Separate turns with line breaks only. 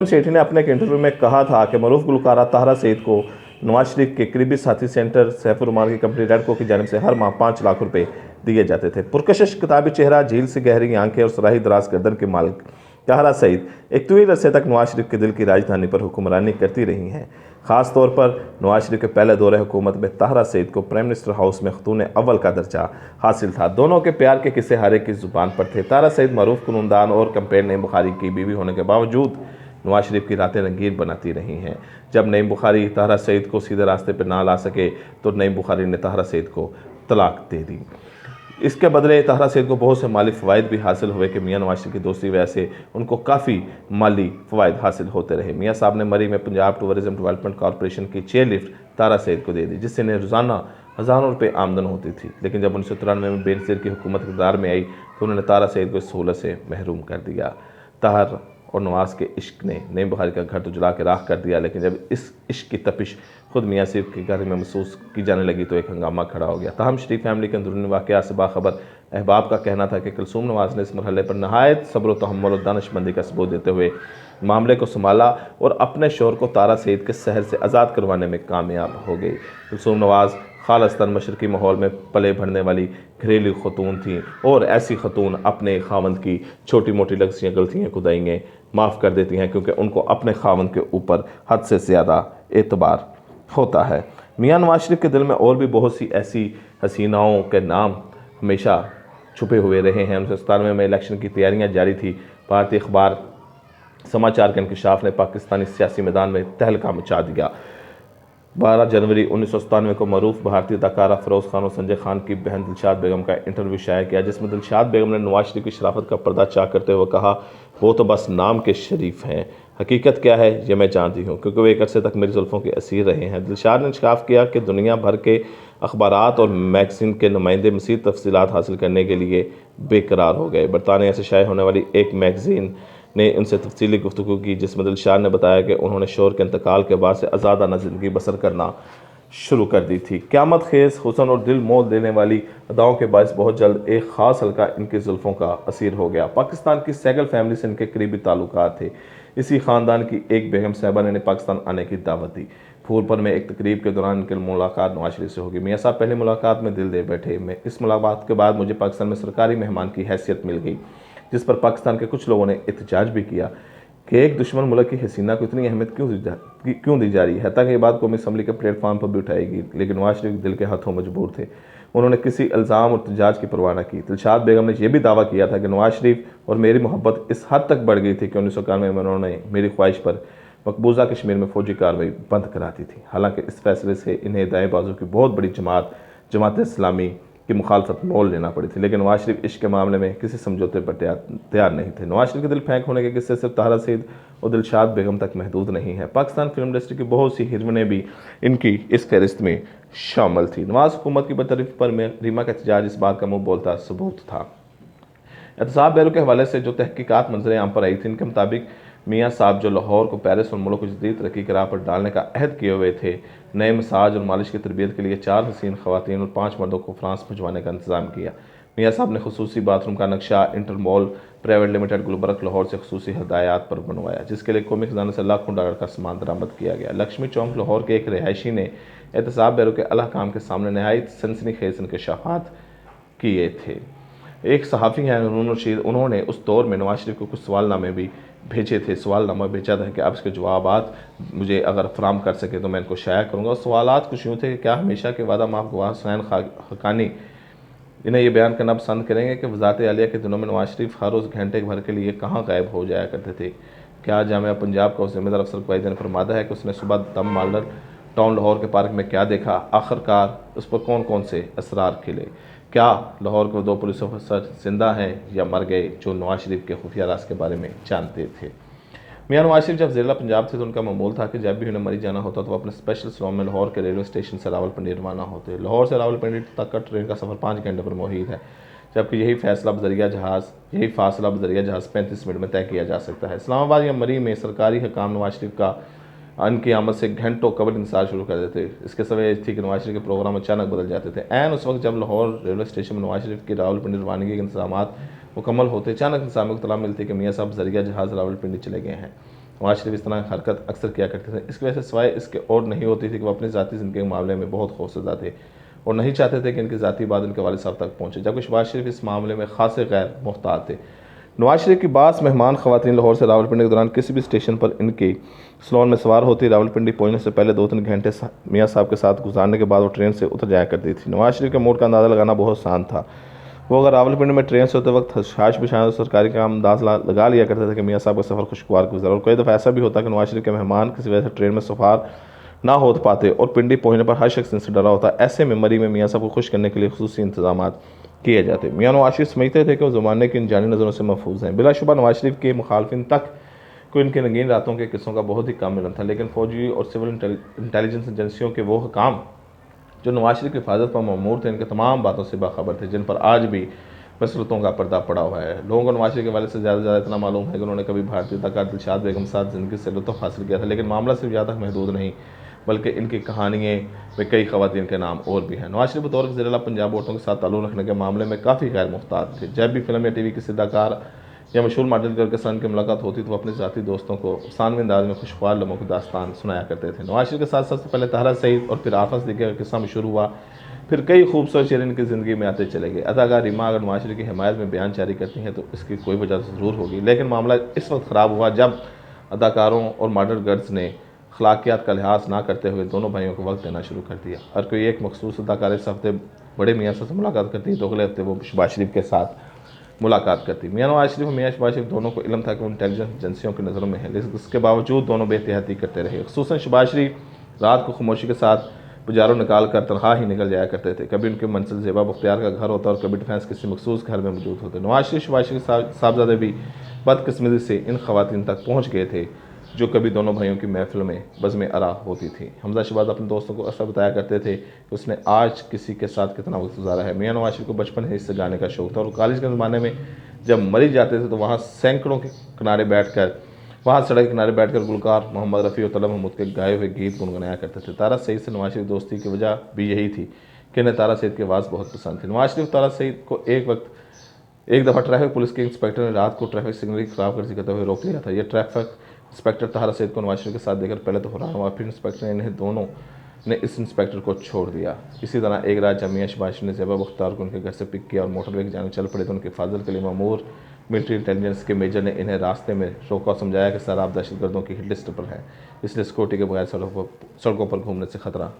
सेठी ने अपने एक इंटरव्यू में कहा था कि मरूफ गुलकारा ताहरा सईद को नवाज शरीफ के करीबी साथी सेंटर सैफुर रहमान की कंपनी रेडको की जानिब से हर माह 5 लाख रुपए दिए जाते थे। पुरकशिश किताबी चेहरा, झील से गहरी आंखें और सराही दराज गर्दन के मालिक ताहरा सईद एक तवील अरसे तक नवाज शरीफ के दिल की राजधानी पर हुक्मरानी करती रही हैं। खास तौर पर नवाज शरीफ के पहले दौरे हुकूमत में ताहरा सईद को प्राइम मिनिस्टर हाउस में खतून अव्वल का दर्जा हासिल था। दोनों के प्यार के किस्से हर एक की जुबान पर थे। ताहरा सईद मरूफ कुनूनदान और कंपेन नईम बुखारी की बीवी होने के बावजूद नवाज शरीफ की रातें रंगीन बनाती रही हैं। जब नईम बुखारी ताहरा सईद को सीधे रास्ते पर ना ला सके तो नईम बुखारी ने ताहरा सईद को तलाक दे दी। इसके बदले ताहरा सईद को बहुत से माली फ़वाइद भी हासिल हुए कि मियाँ नवाज शरीफ की दोस्ती की वजह से उनको काफ़ी माली फ़वाइद हासिल होते रहे। मियाँ साहब ने मरी में पंजाब टूरिज़म डेवलपमेंट कॉरपोरेशन की चेयर लिफ्ट ताहरा सईद को दे दी, जिससे इन्हें रोज़ाना हज़ारों रुपये आमदन होती थी। लेकिन जब 1993 में बेनज़ीर की हुकूमत इक़्तिदार में आई तो उन्होंने ताहरा सईद को इस सहूलत से महरूम कर दिया। ताहर और नवाज के इश्क ने नईम बुखारी का घर तो जला के राख कर दिया, लेकिन जब इस इश्क की तपिश खुद मियाँ सिर्फ के घर में महसूस की जाने लगी तो एक हंगामा खड़ा हो गया। ताहम शरीफ फैमिली के अंदरूनी वाक़यात से बाखबर अहबाब का कहना था कि कुलसूम नवाज ने इस मरहले पर नहायत सब्र तहम्मुल और दानिशमंदी का सबूत देते हुए मामले को संभाला और अपने शोहर को ताहरा सईद के सहर से आज़ाद करवाने में कामयाब हो गई। कुलसूम नवाज खालिस्तान मशरकी माहौल में पले बढ़ने वाली घरेलू खतून थीं और ऐसी खतून अपने खावंद की छोटी मोटी लग्जियाँ गलतियाँ खुदाइयाँ माफ़ कर देती हैं, क्योंकि उनको अपने खावंद के ऊपर हद से ज़्यादा एतबार होता है। मियाँ नवाज शरीफ के दिल में और भी बहुत सी ऐसी हसीनाओं के नाम हमेशा छुपे हुए रहे हैं। 1997 में इलेक्शन की तैयारियां जारी थी। भारतीय अखबार समाचार के इंकशाफ ने पाकिस्तानी सियासी मैदान में तहलका मचा दिया। 12 जनवरी 1997 को मरूफ भारतीय अदाकारा फ़रोज़ खान और संजय खान की बहन दिलशाद बेगम का इंटरव्यू शाया किया, जिसमें दिलशाद बेगम ने नवाज शरीफ की शराफत का पर्दा चाक करते हुए कहा, वो तो बस नाम के शरीफ हैं, हकीकत क्या है ये मैं जानती हूँ, क्योंकि वो एक अरसे तक मेरी जुल्फ़ों के असीर रहे हैं। दिलशाद ने इंकशाफ किया कि दुनिया भर के अखबारात और मैगज़ीन के नुमाइंदे मज़ीद तफसीलात हासिल करने के लिए बेकरार हो गए। बरतानिया से शाया होने वाली एक मैगज़ीन ने उनसे तफसीली गुफ्तगू की, जिसमें दिलशाद ने बताया कि उन्होंने शोहर के इंतकाल के बाद से आज़ादाना ज़िंदगी बसर करना शुरू कर दी थी। क़यामत खेज़ हुस्न और दिल मोल देने वाली अदाओं के बायस बहुत जल्द एक ख़ास हल्का इनकी जुल्फ़ों का असीर हो गया। पाकिस्तान की सैगल फैमिली से इनके करीबी ताल्लुकात थे। इसी ख़ानदान की एक बेगम साहबा ने इन्हें पाकिस्तान आने की दावत दी। फूलपुर में एक तकरीब के दौरान इनकी मुलाकात नवाज शरीफ से होगी। मियाँ साहब पहली मुलाकात में दिल दे बैठे। इस मुलाकात के बाद मुझे पाकिस्तान में सरकारी मेहमान की हैसियत मिल गई, जिस पर पाकिस्तान के कुछ लोगों ने एहतजाज भी किया कि एक दुश्मन मुल्क की हसीना को इतनी अहमियत क्यों दी जा रही है, ताकि ये बात कौमी असम्बली के प्लेटफॉर्म पर भी उठाएगी। लेकिन नवाज शरीफ दिल के हाथों मजबूर थे। उन्होंने किसी इल्ज़ाम और एहतजाज की परवाह न की। दिलशाद बेगम ने यह भी दावा किया था कि नवाज शरीफ और मेरी मोहब्बत इस हद तक बढ़ गई थी कि 1991 में उन्होंने मेरी ख्वाहिश पर मकबूजा कश्मीर में फ़ौजी कार्रवाई बंद करा दी थी। हालांकि इस फैसले से इन्हें दाएं बाजू की बहुत बड़ी जमात इस्लामी की मुखालफत मोल लेना पड़ी थी, लेकिन नवाज शरीफ इश्क के मामले में किसी समझौते पर तैयार नहीं थे। नवाज शरीफ के दिल फेंक होने के किस्से सिर्फ ताहरा सईद और दिलशाद बेगम तक महदूद नहीं है। पाकिस्तान फिल्म इंडस्ट्री की बहुत सी हीरोइनें भी इनकी इस फहरिस्त में शामिल थी। नवाज हुकूमत की बरतरफी पर रीमा का एहतजाज इस बात का मुँह बोलता सबूत था। एहतसाब बैरू के हवाले से जो तहकीकात मंजर आम पर आई थी, इनके मुताबिक मियाँ साहब जो लाहौर को पेरिस और मुल्क को जदीद तरक्की की राह पर डालने का अहद किए हुए थे, नए मसाज और मालिश की तरबियत के लिए 4 हसीन ख़वातीन और 5 मर्दों को फ्रांस भिजवाने का इंतज़ाम किया। मियाँ साहब ने खसूसी बाथरूम का नक्शा इंटरमॉल प्राइवेट लिमिटेड गुलबर्ग लाहौर से खसूसी हदायत पर बनवाया, जिसके लिए कौमी खजाने से लाखों डॉलर का सामान बरामद किया गया। लक्ष्मी चौक लाहौर के एक रिहायशी ने एहतसाब बैरू के अला काम के सामने नहायत सनसनीखेज़ इंकशाफात किए थे। एक सहाफ़ी हैं नून रशीद, उन्होंने उस दौर में नवाज शरीफ को कुछ सवालनामे भी भेजे थे। सवालनामा भेजा था कि आप इसके जवाबात मुझे अगर फराम कर सके तो मैं इनको शाया करूँगा। और सवालात कुछ यूँ थे कि क्या हमेशा के वादा माफ गवाह हुसैन हक़ानी इन्हें यह बयान करना पसंद करेंगे कि वज़ारत आलिया के दिनों में नवाज शरीफ हर रोज़ घंटे भर के लिए कहाँ गायब हो जाया करते थे। क्या जामिया पंजाब का उस ज़िम्मेदार अफसर को दिन फरमादा है कि उसने सुबह दम मालर टाउन लाहौर के पार्क में क्या देखा, आखिरकार उस पर कौन कौन से असरार खिले। क्या लाहौर के 2 पुलिस अफसर जिंदा हैं या मर गए जो नवाज शरीफ के खुफिया राज के बारे में जानते थे। मियाँ नवाज शरीफ जब ज़िला पंजाब थे तो उनका मामूल था कि जब भी उन्हें मरी जाना होता तो अपने स्पेशल स्लॉम में लाहौर के रेलवे स्टेशन से रावलपिंडी रवाना होते। लाहौर से रावलपिंडी तक का ट्रेन का सफ़र 5 घंटे पर मुहित है, जबकि यही फासला बजरिया जहाज़ 35 मिनट में तय किया जा सकता है। इस्लामाबाद या मरी में सरकारी हकाम नवाज शरीफ का उनकी आमद से घंटों कबल इंतजार शुरू कर देते। इसके सवय थी कि नवाज शरीफ के प्रोग्राम अचानक बदल जाते थे। ऐन उस वक्त जब लाहौर रेलवे स्टेशन में नवाज शरीफ की रावलपिंडी रवानगी के इंतजाम मुकम्मल होते, अचानक इंतजामियों को इत्तला मिलती कि मियाँ साहब ज़रिया जहाज़ रावलपिंडी चले गए हैं। नवाज शरीफ इस तरह की हरकत अक्सर किया करते थे। इसकी वजह से सिवाय इसके और नहीं होती थी कि वो अपनी ज़ाती ज़िंदगी के मामले में बहुत खौफजदा थे और नहीं चाहते थे कि इनकी ज़ाती बात इनके वालिद साहब तक पहुँचे, जबकि शहबाज शरीफ इस मामले में खासे गैर मुहतात थे। नवाज शरीफ की बास मेहमान ख़वातीन लाहौर से रावलपिंडी के दौरान किसी भी स्टेशन पर इनके स्लोन में सवार होती, रावलपिंडी पहुंचने से पहले 2-3 घंटे मियाँ साहब के साथ गुजारने के बाद वो ट्रेन से उतर जाया करती थी। नवाज शरीफ के मूड का अंदाज़ा लगाना बहुत आसान था। वो अगर रावलपिंडी में ट्रेन से होते वक्त हशाश बिछाने सरकारी काम अंदाज लगा लिया करते थे कि मियाँ साहब का सफ़र खुशगवार गुजरा। और कई दफ़ा ऐसा भी होता कि नवाज शरीफ के मेहमान किसी वजह से ट्रेन में सफ़र ना हो पाते और पिंडी पहुंचने पर हर शख्स इनसे डरा होता। ऐसे में मरी में मियाँ साहब को खुश करने के लिए खुसूसी इंतजाम किए जाते। मियाँ नवाज शरीफ समझते थे कि वो ज़माने की इन जानी नज़रों से महफूज हैं। बिलाशुबा नवाज शरीफ के मुखालफिन तक को इनके रंगीन रातों के किस्सों का बहुत ही कम मिलन था, लेकिन फौजी और सिविल इंटेलिजेंस एजेंसियों के वो हकाम जो नवाज शरीफ की हिफाजत पर मामूर थे, इनके तमाम बातों से बाखबर थे, जिन पर आज भी मसरतों का पर्दा पड़ा हुआ है। लोगों को नवाज शरीफ के वाले से ज़्यादा इतना मालूम है कि उन्होंने कभी भारतीय अदाकार दिलशाद बेगम साथ ज़िंदगी से लुत्फ़ हासिल किया था, लेकिन मामला सिर्फ यहाँ तक महदूद नहीं बल्कि इनकी कहानियों में कई ख़वातीन के नाम और भी हैं। नवाज शरीफ बतौर वज़ीर-ए-आला पंजाब औरतों के साथ ताल्लुक़ रखने के मामले में काफ़ी गैर मुहतात थे। जब भी फिल्म या टीवी किसी अदाकार या मशहूर मॉडल गर्ल के साथ की मुलाकात होती तो वो अपने ज़ाती दोस्तों को अफसानवी अंदाज में खुशगवार लम्हों की दास्तान सुनाया करते थे। नवाज शरीफ के साथ सबसे पहले ताहरा सईद और फिर आफत सिद्दीकी का किस्सा शुरू हुआ, फिर कई खूबसूरत चेहरे इनकी ज़िंदगी में आते चले गए। अदाकार रीमा अगर नवाज शरीफ की हिमायत में बयान जारी करती हैं तो इसकी कोई वजह ज़रूर होगी, लेकिन मामला इस वक्त ख़राब हुआ जब अदाकारों और मॉडल गर्ल्स ने अखलाकियात का लिहाज ना करते हुए दोनों भाइयों को वक्त देना शुरू कर दिया। हर कोई एक मखसूस अदाकार इस हफ्ते बड़े मियाँ से मुलाकात करती है तो अगले हफ्ते वो शहबाज शरीफ के साथ मुलाकात करती। मियाँ नवाज शरीफ और मियाँ शहबाज शरीफ दोनों को इल्म था कि वो इंटेलिजेंस एजेंसियों की नज़रों में है, लेकिन इसके बावजूद दोनों बेहतियाती करते रहे। खुसूसन शहबाज शरीफ रात को खामोशी के साथ बाजारों निकाल कर तनख्वाह ही निकल जाया करते थे। कभी उनके मंजिल ज़ेबा बख्तियार का घर होता और कभी डिफेंस किसी मखसूस घर में मौजूद होते। नवाज शरीफ शहबाज शरीफ साहबजादे भी बदकिस्मती से इन खवातीन तक पहुँच गए थे जो कभी दोनों भाइयों की महफिल में बज़्म आरा होती थी। हमजा शहबाज अपने दोस्तों को ऐसा बताया करते थे कि उसने आज किसी के साथ कितना वक्त गुजारा है। मियाँ नवाज शरीफ को बचपन से इससे गाने का शौक़ था और कॉलेज के ज़माने में जब मरीज जाते थे तो वहाँ सैकड़ों के किनारे बैठकर सड़क के किनारे बैठकर गुलकार मोहम्मद रफ़ी और तलब महमूद के गाए हुए गीत गुनगुनाया करते थे। तारा सईद से नवाज शरीफ दोस्ती की वजह भी यही थी कि इन्हें तारा सईद की आवाज़ बहुत पसंद थी। नवाज शरीफ तारा सईद को एक दफ़ा ट्रैफिक पुलिस के इंस्पेक्टर ने रात को ट्रैफिक सिग्नल की खिलाफवर्जी करते हुए रोक लिया था। यह ट्रैफिक इंस्पेक्टर तारा सईद को नवाज शरीफ के साथ देखकर पहले तो हैरान हुआ, फिर इंस्पेक्टर ने इन्हें दोनों ने इस इंस्पेक्टर को छोड़ दिया। इसी तरह एक रात जब मियाँ शहबाज शरीफ ने ज़ेबा बख्तियार को उनके घर से पिक किया और मोटरवे की जानिब चल पड़े तो उनके हिफाजत के लिए मामूर मिलिट्री इंटेलिजेंस के मेजर ने इन्हें रास्ते में रोका और समझाया कि सर आप दहशतगर्दों की हिट लिस्ट पर हैं, इसलिए सिक्योरिटी के बगैर सड़कों पर घूमने से खतरा